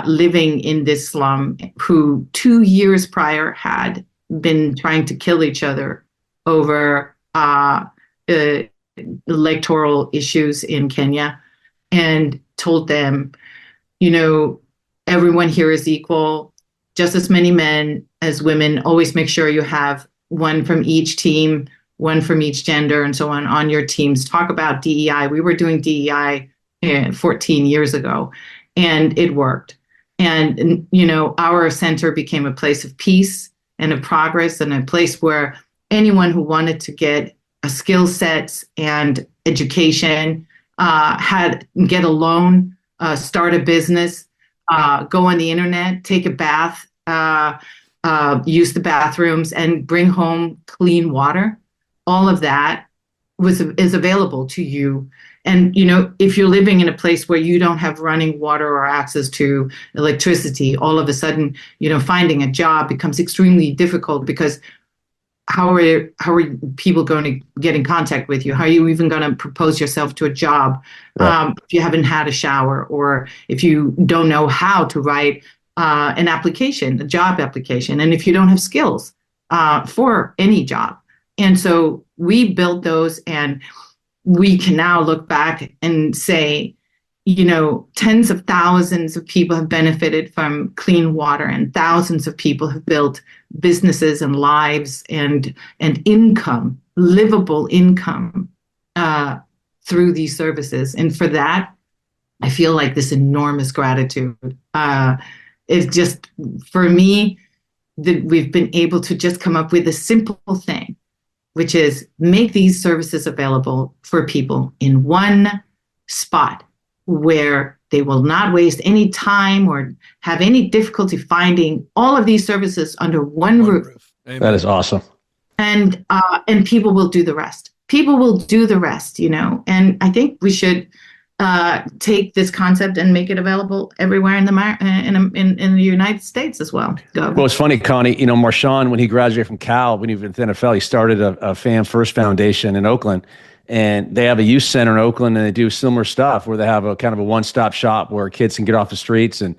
living in this slum, who 2 years prior had been trying to kill each other over electoral issues in Kenya, and told them, you know, everyone here is equal, just as many men as women. Always make sure you have one from each team, one from each gender, and so on your teams. Talk about DEI. We were doing DEI 14 years ago, and it worked. And, you know, our center became a place of peace and of progress, and a place where anyone who wanted to get a skill sets and education get a loan, start a business, go on the internet, take a bath, use the bathrooms, and bring home clean water. All of that is available to you. And, you know, if you're living in a place where you don't have running water or access to electricity, all of a sudden, you know, finding a job becomes extremely difficult, because how are people going to get in contact with you? How are you even going to propose yourself to a job if you haven't had a shower, or if you don't know how to write an application, a job application, and if you don't have skills for any job? And so we built those, and we can now look back and say, you know, tens of thousands of people have benefited from clean water, and thousands of people have built businesses and lives and income, livable income through these services. And for that, I feel like this enormous gratitude. It's just, for me, that we've been able to just come up with a simple thing, which is make these services available for people in one spot, where they will not waste any time or have any difficulty finding all of these services under one roof. That is awesome. And people will do the rest. People will do the rest, you know. And I think we should take this concept and make it available everywhere in the United States as well. Well, it's funny, Connie, you know, Marshawn, when he graduated from Cal, when he was in the NFL, he started a Fan First Foundation in Oakland. And they have a youth center in Oakland, and they do similar stuff where they have a kind of a one-stop shop where kids can get off the streets and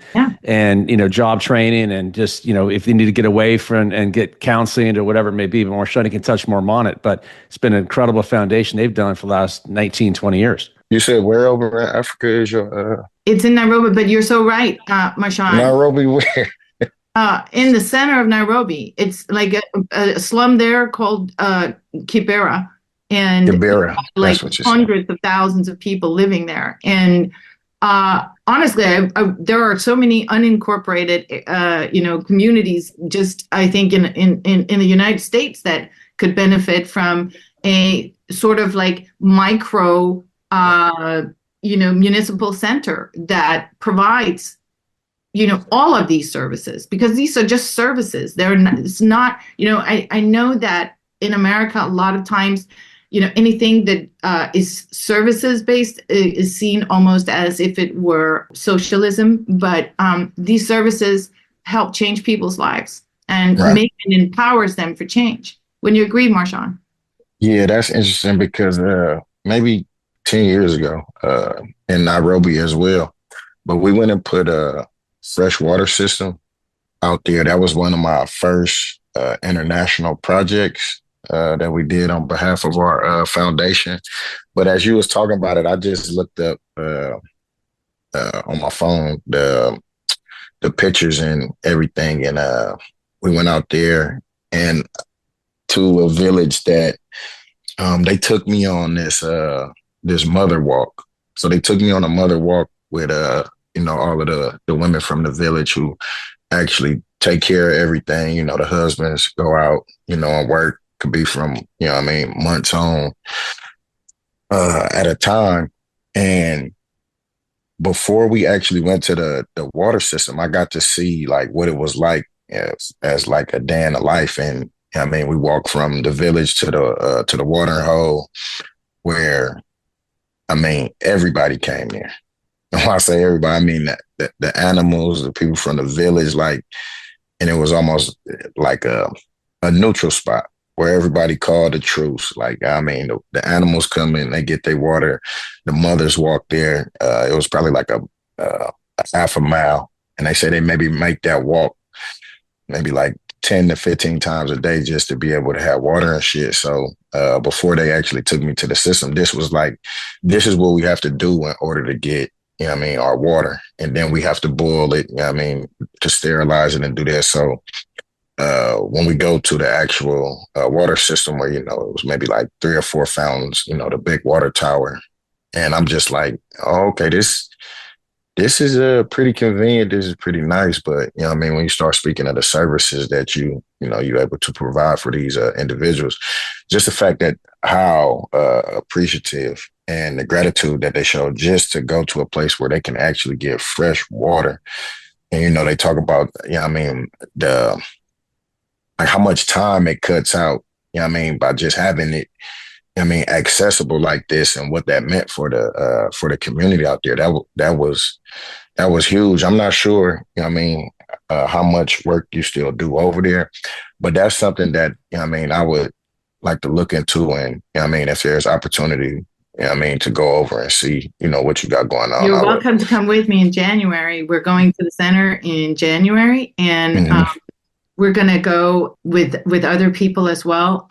you know, job training, and just, you know, if they need to get away from and get counseling or whatever it may be. But Marshawn can touch more on it. But it's been an incredible foundation they've done for the last 19, 20 years. You said where over in Africa is your? It's in Nairobi, but you're so right, Marshawn. Nairobi, where? In the center of Nairobi. It's like a slum there called Kibera. And like hundreds of thousands of people living there. And honestly, there are so many unincorporated, you know, communities, just I think in the United States, that could benefit from a sort of like micro, you know, municipal center that provides, you know, all of these services, because these are just services. It's not, you know, I know that in America, a lot of times, you know, anything that is services based is seen almost as if it were socialism. But these services help change people's lives and make and empowers them for change. Wouldn't you agree, Marshawn? Yeah, that's interesting, because maybe 10 years ago in Nairobi as well, but we went and put a fresh water system out there. That was one of my first international projects that we did on behalf of our foundation. But as you was talking about it, I just looked up on my phone the pictures and everything, and we went out there and to a village that they took me on this mother walk. So they took me on a mother walk with you know, all of the women from the village who actually take care of everything. You know, the husbands go out, you know, and work. Could be from, you know what I mean, months on at a time. And before we actually went to the water system, I got to see like what it was like as like a day in the life. And I mean, we walked from the village to the watering hole where, I mean, everybody came there. And when I say everybody, I mean the animals, the people from the village, like, and it was almost like a neutral spot where everybody called a truce. Like, I mean, the animals come in, they get their water. The mothers walk there. It was probably like a half a mile. And they say they maybe make that walk maybe like 10 to 15 times a day just to be able to have water and shit. So before they actually took me to the system, this was like, this is what we have to do in order to get, you know what I mean, our water. And then we have to boil it, you know what I mean, to sterilize it and do that. So when we go to the actual water system where, you know, it was maybe like 3 or 4 fountains, you know, the big water tower. And I'm just like, oh, okay, this is pretty convenient. This is pretty nice. But, you know what I mean, when you start speaking of the services that you're able to provide for these individuals, just the fact that how appreciative and the gratitude that they show just to go to a place where they can actually get fresh water. And, you know, they talk about, you know what I mean, like how much time it cuts out, you know what I mean, by just having it, I mean, accessible like this, and what that meant for the community out there. That was huge. I'm not sure, you know what I mean, how much work you still do over there, but that's something that, you know what I mean, I would like to look into, and, you know what I mean, if there's opportunity, you know what I mean, to go over and see, you know, what you got going on. You're welcome to come with me in January. We're going to the center in January, and we're going to go with other people as well.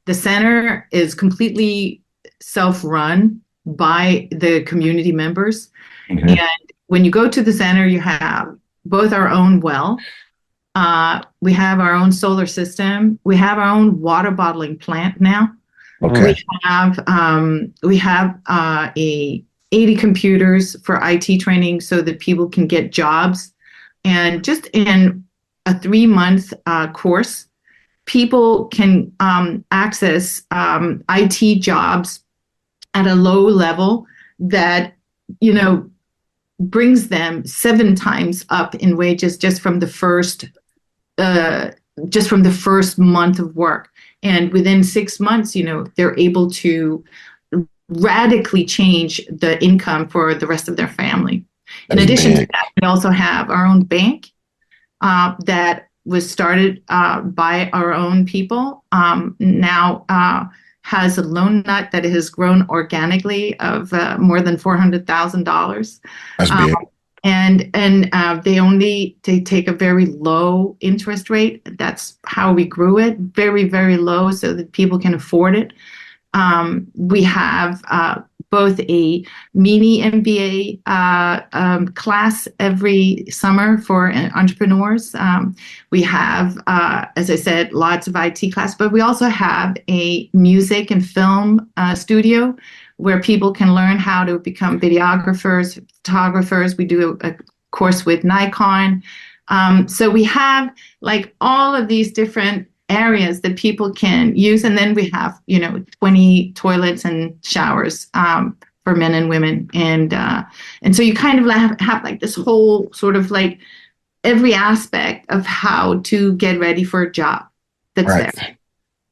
The center is completely self-run by the community members. Mm-hmm. And when you go to the center, you have both our own well. We have our own solar system. We have our own water bottling plant now. Okay. We have 80 computers for IT training so that people can get jobs. And just in a 3-month course, people can access IT jobs at a low level that, you know, brings them 7 times up in wages just from the first month of work. And within 6 months, you know, they're able to radically change the income for the rest of their family. In addition to that, we also have our own bank that was started by our own people, now has a loan nut that has grown organically of more than $400,000. That's big. And they take a very low interest rate. That's how we grew it, very, very low, so that people can afford it. We have both a mini MBA class every summer for entrepreneurs. We have, as I said, lots of IT class, but we also have a music and film studio where people can learn how to become videographers, photographers. We do a course with Nikon. So we have like all of these different areas that people can use. And then we have, 20 toilets and showers for men and women. And so you kind of have like this whole sort of like every aspect of how to get ready for a job that's there.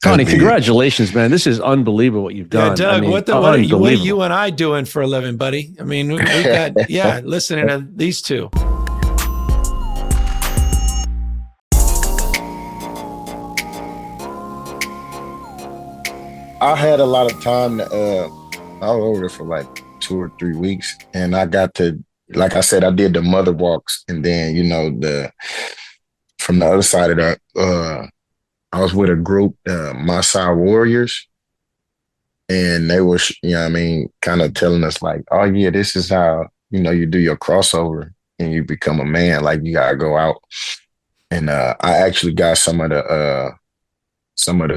Connie, congratulations, man. This is unbelievable what you've done. Yeah, Doug, what are you and I doing for a living, buddy? I mean, we got, listening to these two. I had a lot of time to, I was over there for like 2 or 3 weeks, and I got to, like I said, I did the mother walks, and then, from the other side of that, I was with a group, Maasai warriors, and they were, kind of telling us like, oh yeah, this is how, you do your crossover and you become a man. Like you gotta go out. And I actually got some of the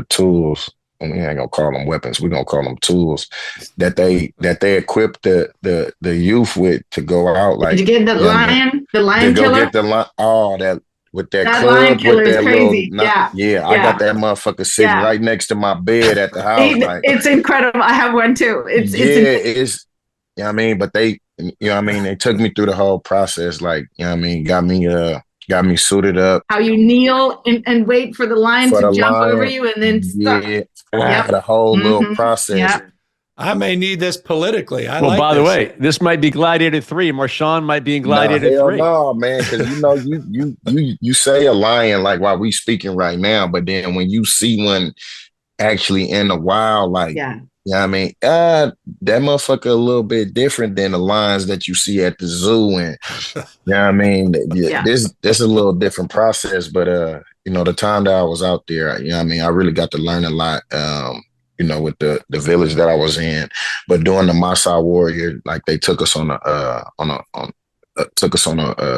tools. We ain't gonna call them weapons. We're gonna call them tools that they equip the youth with to go out. Like, did you get the lion killer? Get the lion. Oh, that. With that club, lion killer with that is crazy. Little, I got that motherfucker sitting right next to my bed at the house. It's incredible. I have one too. It's but they, they took me through the whole process. Like, got me suited up. How you kneel and wait for the lion to jump over you and then stop. Yeah, the whole little process. I may need this politically. Well, like by the this. way, this might be Gladiator 3. Marshawn might be in Nah, Gladiator hell 3. no, man, because you say a lion like while we speaking right now, but then when you see one actually in the wild, like, Yeah. yeah, I mean, that motherfucker a little bit different than the lions that you see at the zoo, and I mean, this is a little different process, but the time that I was out there, I mean, I really got to learn a lot. With the village that I was in, but during the Maasai Warrior, like they took us on a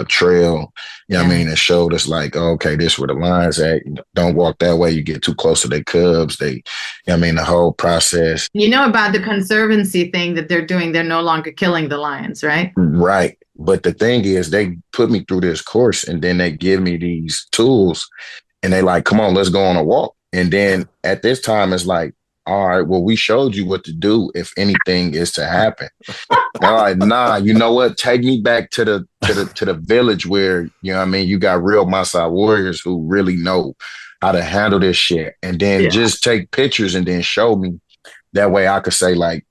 trail, I mean, and showed us like, oh, okay, this is where the lions at. Don't walk that way. You get too close to their cubs. The whole process. You know about the conservancy thing that they're doing. They're no longer killing the lions, right? Right. But the thing is, they put me through this course and then they give me these tools and they like, come on, let's go on a walk. And then at this time, it's like, all right, well, we showed you what to do if anything is to happen. All right, nah, you know what? Take me back to the village where, you got real Maasai warriors who really know how to handle this shit. And then just take pictures and then show me. That way I could say, like,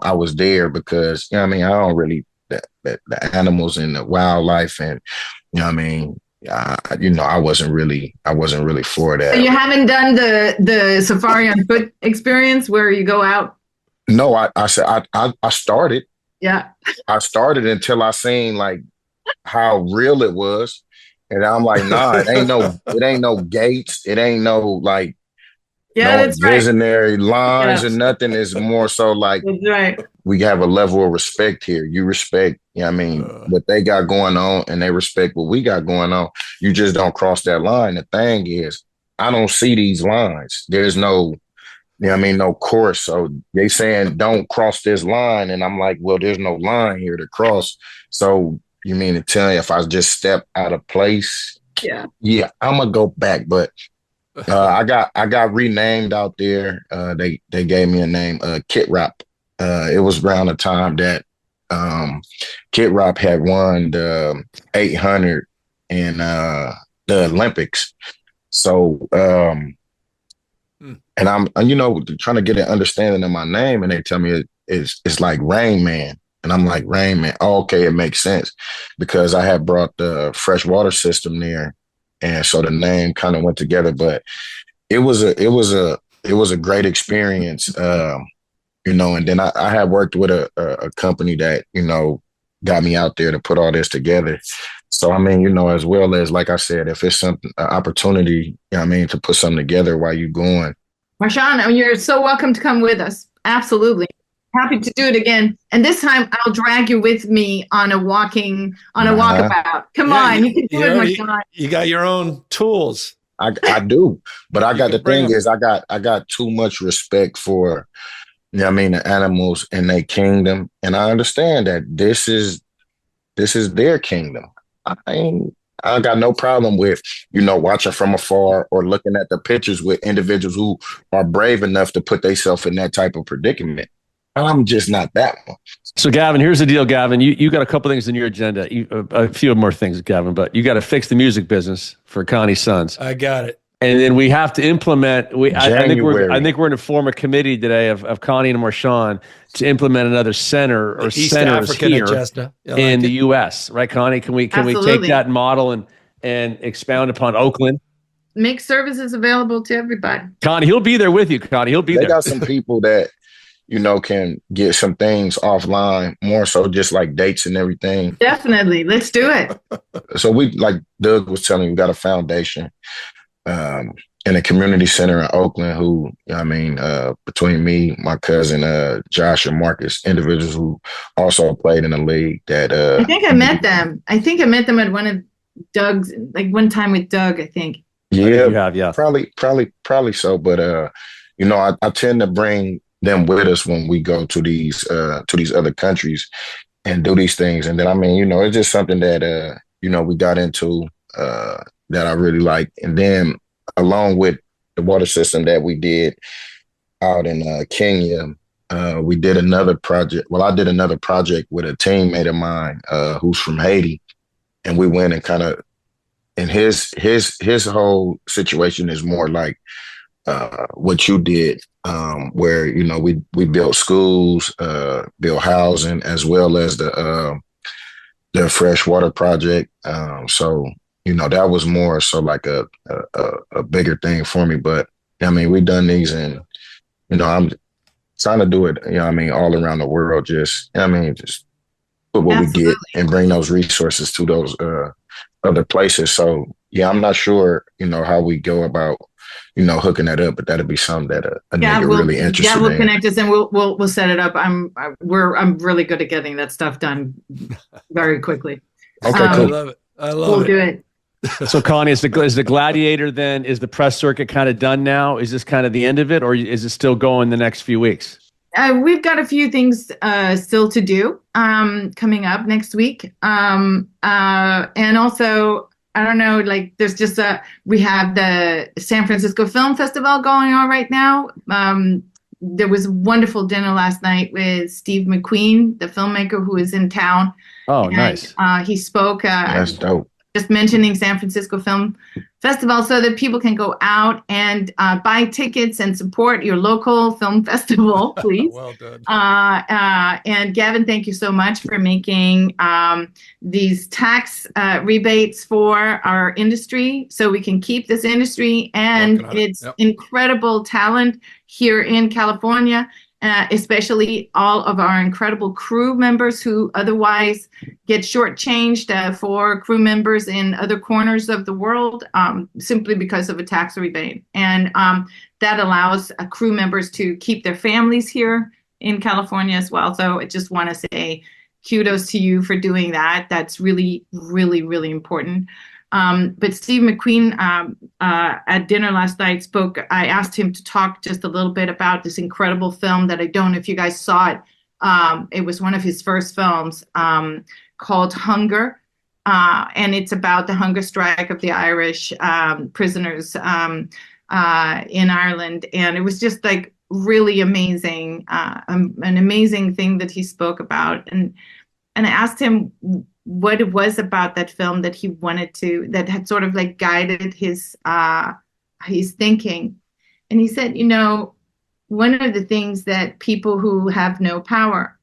I was there because, I don't really, the animals and the wildlife and, I wasn't really for that. So you haven't done the safari on foot experience where you go out? No, I said I started. Yeah. I started until I seen like how real it was. And I'm like, nah, it ain't no gates. It ain't no like that's visionary lines or nothing. It's more so like that's right. We have a level of respect here. You respect, what they got going on and they respect what we got going on. You just don't cross that line. The thing is, I don't see these lines. There's no, no course. So they saying don't cross this line. And I'm like, well, there's no line here to cross. So you mean to tell me if I just step out of place? Yeah, I'm gonna go back. But I got renamed out there. They gave me a name, Kit Rop. It was around the time that Kit Rop had won the 800 in the Olympics. So, and I'm, trying to get an understanding of my name, and they tell me it's like Rain Man. And I'm like, Rain Man. Oh, okay, it makes sense because I had brought the freshwater system there. And so the name kind of went together, but it was a great experience. And then I had worked with a company that, got me out there to put all this together. So, as well as, like I said, if it's an opportunity, to put something together while you're going. Marshawn, you're so welcome to come with us. Absolutely. Happy to do it again. And this time I'll drag you with me on a walkabout. Come on, you can do it, Marshawn. You got your own tools. I do. But the thing is, I got too much respect for the animals in their kingdom. And I understand that this is their kingdom. I got no problem with, watching from afar or looking at the pictures with individuals who are brave enough to put themselves in that type of predicament. I'm just not that one. So, Gavin, here's the deal, Gavin. You got a couple things in your agenda, a few more things, Gavin, but you got to fix the music business for Connie's sons. I got it. And then we have to implement. I think we're going to form a committee today of Connie and Marshawn to implement another center or East centers African here agenda. in the U.S. Right, Connie? Can we take that model and expound upon Oakland? Make services available to everybody. Connie, he'll be there with you. Connie, he'll be there. They got some people that can get some things offline, more so just like dates and everything. Definitely. Let's do it. So we, like Doug was telling you, we got a foundation in a community center in Oakland who, between me, my cousin, Josh and Marcus, individuals who also played in the league that. I think I met them. At one of Doug's, like one time with Doug, I think. Yeah. Probably so. But, I tend to bring them with us when we go to these other countries and do these things. And then, it's just something that, we got into that I really like. And then along with the water system that we did out in Kenya, we did another project. Well, I did another project with a teammate of mine who's from Haiti. And we went and kind of, and his whole situation is more like what you did. where, you know, we built schools, built housing, as well as the freshwater project. So, you know, that was more so like a bigger thing for me. But I mean, we've done these, and, you know, I'm trying to do it, you know, I mean, all around the world, just, I mean, just put what we get and bring those resources to those other places. So, yeah, I'm not sure, you know, how we go about, you know, hooking that up, but that'd be something that a nigga really interested in. Yeah, we'll connect us and we'll set it up. I'm really good at getting that stuff done very quickly. Okay, cool. I love it. We'll do it. So, Connie, is the Gladiator then, is the press circuit kind of done now? Is this kind of the end of it, or is it still going the next few weeks? We've got a few things still to do coming up next week. And also, I don't know, like there's just we have the San Francisco Film Festival going on right now. There was a wonderful dinner last night with Steve McQueen, the filmmaker who is in town. Oh, nice. He spoke. That's dope. Just mentioning San Francisco Film Festival so that people can go out and buy tickets and support your local film festival, please. Well done. And Gavin, thank you so much for making these tax rebates for our industry so we can keep this industry and its incredible talent here in California. Especially all of our incredible crew members who otherwise get shortchanged for crew members in other corners of the world simply because of a tax rebate. And that allows crew members to keep their families here in California as well. So I just want to say kudos to you for doing that. That's really, really, really important. But Steve McQueen at dinner last night spoke. I asked him to talk just a little bit about this incredible film that I don't know if you guys saw it. It was one of his first films called Hunger. And it's about the hunger strike of the Irish prisoners in Ireland. And it was just like really amazing, an amazing thing that he spoke about. And I asked him what it was about that film that he wanted to, that had sort of like guided his thinking. And he said, you know, one of the things that people who have no power,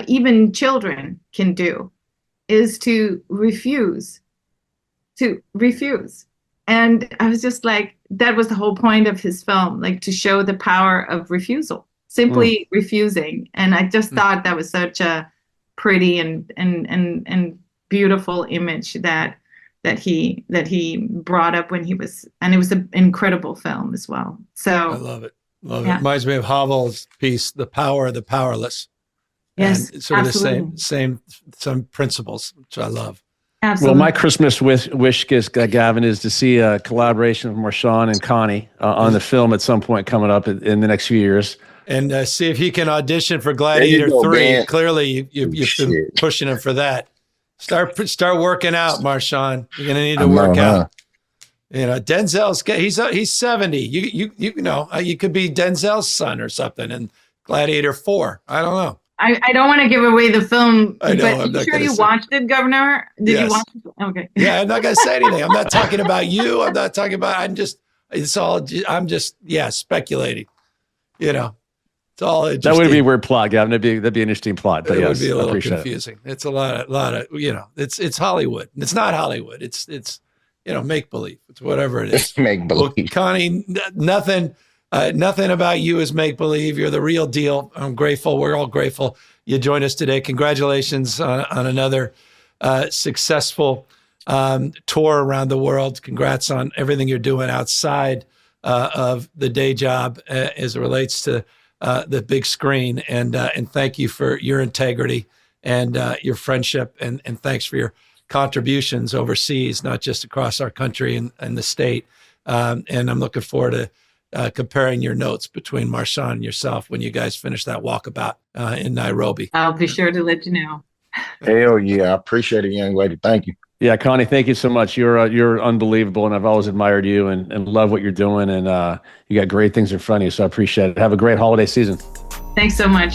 even children, can do is to refuse. And I was just like, that was the whole point of his film, like to show the power of refusal, simply refusing. And I just thought that was such a pretty and beautiful image that he brought up when he was, and it was an incredible film as well. So I love it. It reminds me of Havel's piece, "The Power of the Powerless." Yes, and it's sort absolutely. of the same principles, which I love. Absolutely. Well, my Christmas wish, Gavin, is to see a collaboration of Marshawn and Connie on the film at some point coming up in the next few years. And see if he can audition for Gladiator 3. Man. Clearly, you've been pushing him for that. Start working out, Marshawn. You're gonna need to work out. You know, Denzel's he's 70. You know you could be Denzel's son or something in Gladiator 4. I don't know. I don't want to give away the film, I know, but I'm sure you watched it, Governor? Did you watch it? Okay. Yeah, I'm not gonna say anything. I'm not talking about you. I'm not talking about. I'm just speculating. You know. It's all interesting. That would be a weird plot, Gavin. That'd be an interesting plot. But it would be a little confusing. It's a lot of you know. It's Hollywood. It's not Hollywood. It's you know, make believe. It's whatever it is. It's make believe. Well, Connie, nothing about you is make believe. You're the real deal. I'm grateful. We're all grateful you joined us today. Congratulations on another successful tour around the world. Congrats on everything you're doing outside of the day job as it relates to the big screen, and thank you for your integrity and your friendship, and thanks for your contributions overseas, not just across our country and the state. And I'm looking forward to comparing your notes between Marshawn and yourself when you guys finish that walkabout in Nairobi. I'll be sure to let you know. Hell yeah, I appreciate it, young lady. Thank you. Yeah, Connie, thank you so much. You're unbelievable, and I've always admired you and love what you're doing, and you got great things in front of you, so I appreciate it. Have a great holiday season. Thanks so much.